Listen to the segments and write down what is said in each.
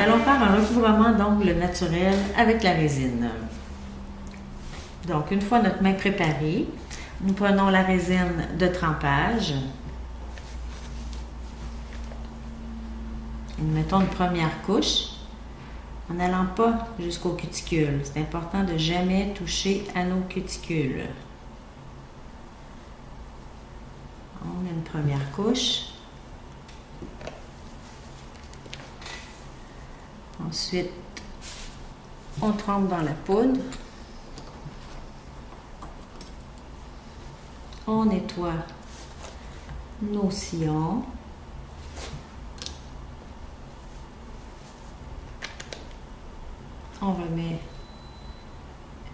Allons faire un recouvrement d'ongles naturel avec la résine. Donc, une fois notre main préparée, nous prenons la résine de trempage. Nous mettons une première couche en n'allant pas jusqu'aux cuticules. C'est important de ne jamais toucher à nos cuticules. On met une première couche. Ensuite, on trempe dans la poudre. On nettoie nos sillons. On remet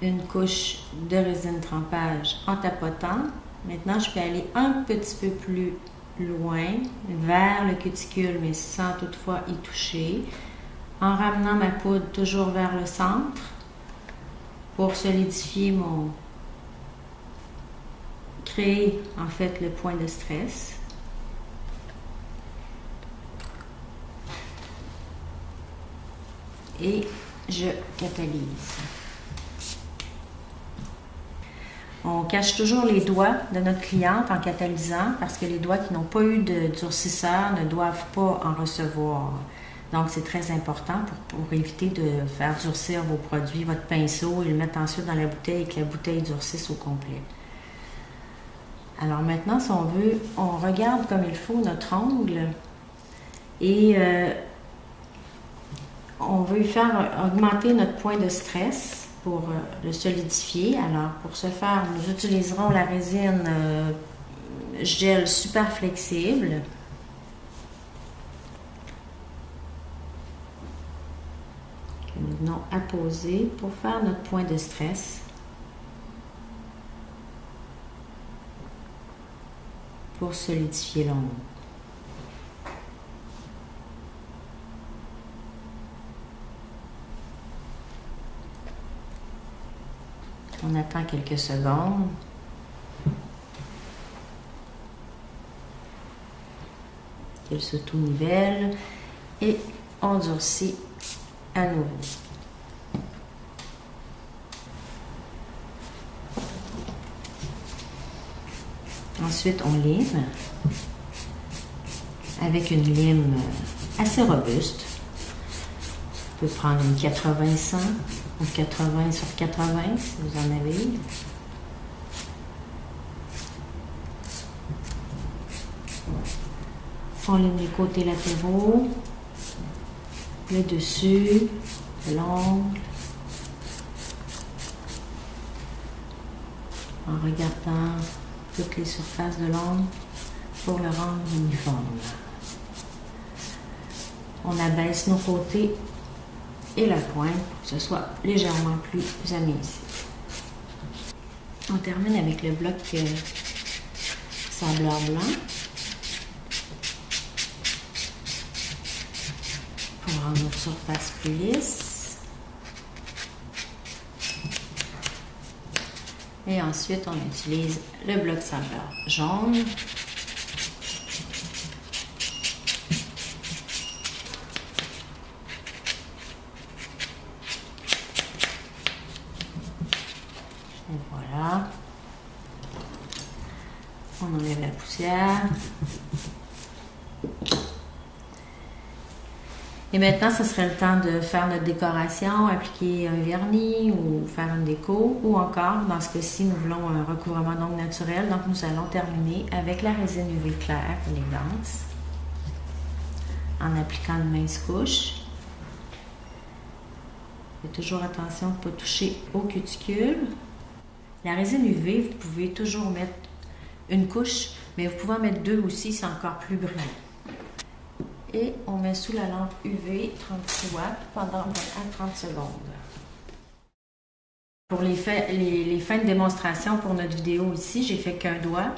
une couche de résine trempage en tapotant. Maintenant, je peux aller un petit peu plus loin vers le cuticule, mais sans toutefois y toucher, en ramenant ma poudre toujours vers le centre pour solidifier créer en fait le point de stress. Et je catalyse. On cache toujours les doigts de notre cliente en catalysant parce que les doigts qui n'ont pas eu de durcisseur ne doivent pas en recevoir. Donc, c'est très important pour éviter de faire durcir vos produits, votre pinceau, et le mettre ensuite dans la bouteille et que la bouteille durcisse au complet. Alors maintenant, si on veut, on regarde comme il faut notre ongle et on veut faire augmenter notre point de stress pour le solidifier. Alors, pour ce faire, nous utiliserons la résine gel super flexible. Que nous venons apposer pour faire notre point de stress. Pour solidifier l'ongle. On attend quelques secondes. Qu'il se tout nivelle et on durcit à nouveau. Ensuite, on lime avec une lime assez robuste. Vous pouvez prendre une 80-100 ou 80 sur 80 si vous en avez. On lime les côtés latéraux, le dessus, l'ongle, en regardant toutes les surfaces de l'ongle pour le rendre uniforme. On abaisse nos côtés et la pointe pour que ce soit légèrement plus aminci. On termine avec le bloc sableur blanc pour rendre notre surface plus lisse. Et ensuite, on utilise le bloc sableur jaune. Et voilà. On enlève la poussière. Et maintenant, ce serait le temps de faire notre décoration, appliquer un vernis ou faire une déco, ou encore, dans ce cas-ci, nous voulons un recouvrement d'ongles naturel. Donc, nous allons terminer avec la résine UV claire élégance, en appliquant une mince couche. Faites toujours attention de ne pas toucher au cuticule. La résine UV, vous pouvez toujours mettre une couche, mais vous pouvez en mettre deux aussi, c'est encore plus brillant. Et on met sous la lampe UV 36 watts pendant 20 à 30 secondes. Pour les fins de démonstration pour notre vidéo ici, j'ai fait qu'un doigt,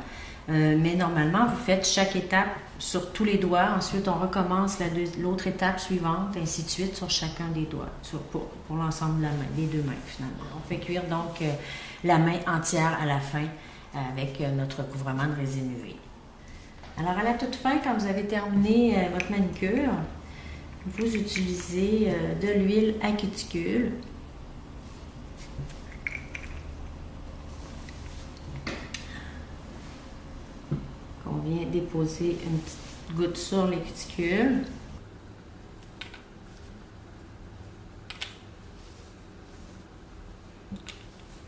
mais normalement vous faites chaque étape sur tous les doigts, ensuite on recommence l'autre étape suivante, ainsi de suite sur chacun des doigts, pour l'ensemble de la main, les deux mains finalement. On fait cuire donc la main entière à la fin avec notre recouvrement de résine UV. Alors à la toute fin, quand vous avez terminé votre manicure, vous utilisez de l'huile à cuticule. On vient déposer une petite goutte sur les cuticules.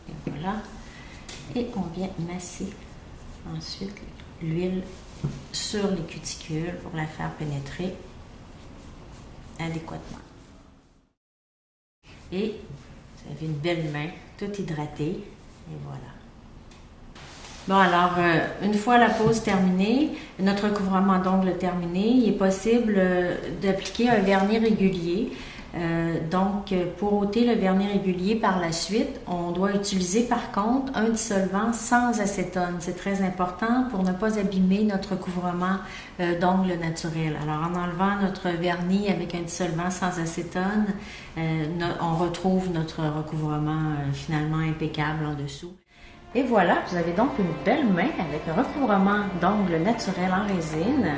Et voilà. Et on vient masser ensuite l'huile sur les cuticules pour la faire pénétrer adéquatement. Et vous avez une belle main, toute hydratée. Et voilà. Bon, alors, une fois la pose terminée, notre recouvrement d'ongles terminé, il est possible d'appliquer un vernis régulier. Donc, pour ôter le vernis régulier par la suite, on doit utiliser par contre un dissolvant sans acétone. C'est très important pour ne pas abîmer notre recouvrement d'ongles naturel. Alors, en enlevant notre vernis avec un dissolvant sans acétone, on retrouve notre recouvrement finalement impeccable en dessous. Et voilà, vous avez donc une belle main avec un recouvrement d'ongles naturel en résine.